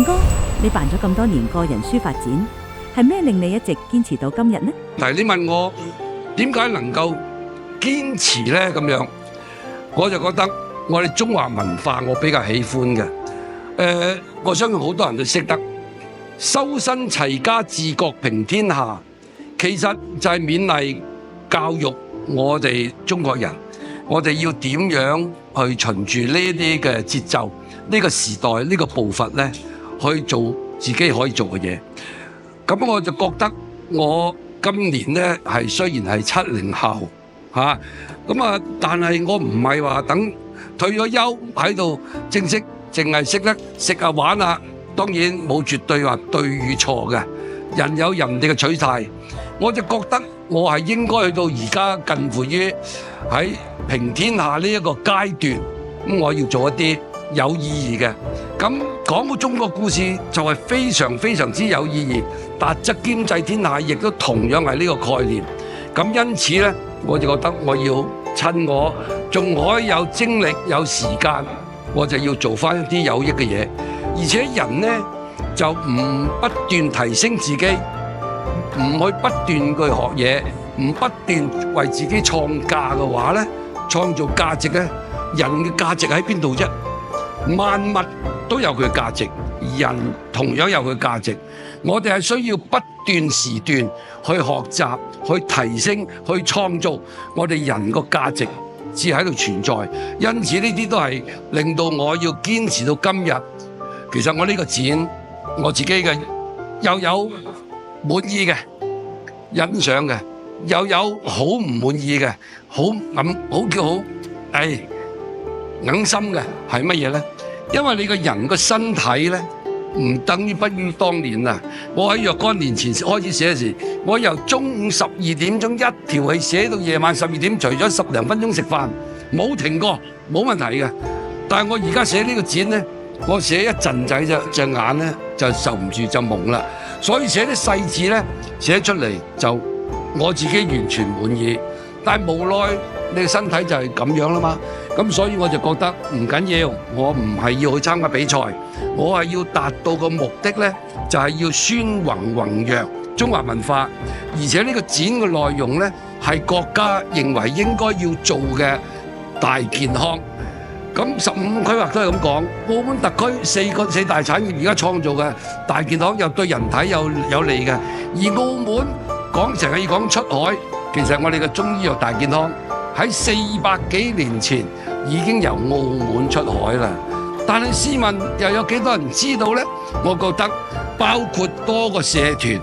田哥，你辦咗咁多年個人書發展，係咩令你一直堅持到今日呢？但係你問我點解能夠堅持呢？咁樣我就覺得我哋中華文化我比較喜歡嘅。我相信好多人都識得修身齊家治國平天下，其實就係勉勵教育我哋中國人，我哋要點樣去循住呢啲嘅節奏、呢個時代、呢個步伐呢，去做自己可以做嘅嘢。咁我就覺得我今年呢係雖然係70後嚇，但係我唔係話等退咗休喺度正式淨係識得食啊玩啊。當然冇絕對話對與錯嘅，人有人哋嘅取態。我就覺得我係應該去到而家近乎於喺平天下呢一個階段，咁我要做一啲有意義嘅。咁講到中國故事就係非常非常之有意義，達則兼濟天下亦都同樣係呢個概念。咁因此呢，我就覺得我要趁我仲可以有精力有時間，我就要做翻一啲有益嘅嘢。而且人呢就唔不斷提升自己，唔去不斷去學嘢，唔不斷為自己創價嘅話呢，創造價值呢，人嘅價值喺邊度啫？萬物都有佢嘅價值，人同樣有佢嘅價值。我哋係需要不斷時段去學習、去提升、去創造我哋人個價值，至喺度存在。因此呢啲都係令到我要堅持到今日。其實我呢個展，我自己嘅又有滿意嘅、欣賞嘅，又有好唔滿意嘅，好硬心嘅係乜嘢呢？因為你個人個身體呢，唔等於不於當年啊！我喺若干年前開始寫時，我由中午12點鐘一條氣寫到夜晚12點，除咗10零分鐘食飯，冇停過，冇問題嘅。但係我而家寫呢個展呢，我寫一陣仔隻眼呢就受唔住就蒙啦，所以寫啲細字呢寫出嚟就我自己完全滿意，但係無奈你嘅身體就係咁樣啦嘛，咁所以我就覺得唔緊要，我唔係要去參加比賽，我係要達到個目的呢，就係要宣弘揚中華文化，而且呢個展嘅內容呢係國家認為應該要做嘅大健康。咁15規劃都係咁講，澳門特區四大產業而家創造嘅大健康又對人體有利嘅，而澳門成日要講出海，其實我哋嘅中醫藥大健康喺400幾年前已經由澳門出海啦。但係試問又有幾多人知道呢？我覺得包括多個社團、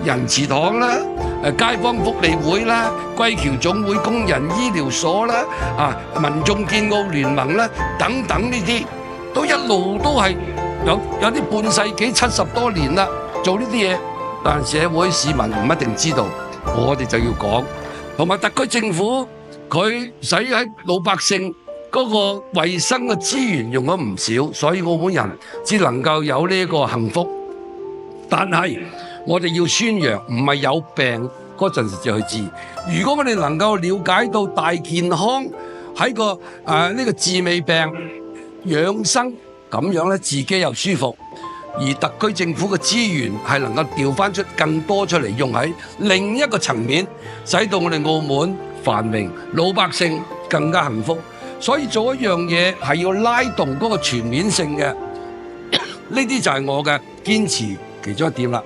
仁慈堂啦、街坊福利會啦、歸僑總會、工人醫療所啦、民眾建澳聯盟啦等等，呢啲都一路都係有啲半世紀70多年啦做呢啲嘢，但係社會市民唔一定知道，我哋就要講。同埋特區政府佢使喺老百姓嗰個衞生嘅資源用咗唔少，所以澳門人只能夠有呢個幸福。但係我哋要宣揚，唔係有病嗰陣時就去治。如果我哋能夠了解到大健康喺個呢個治未病養生咁樣咧，自己又舒服，而特區政府嘅資源係能夠調翻出更多出嚟用喺另一個層面，使到我哋澳門繁榮，老百姓更加幸福。所以做一樣嘢係要拉動嗰個全面性嘅，呢啲就係我嘅堅持其中一點啦。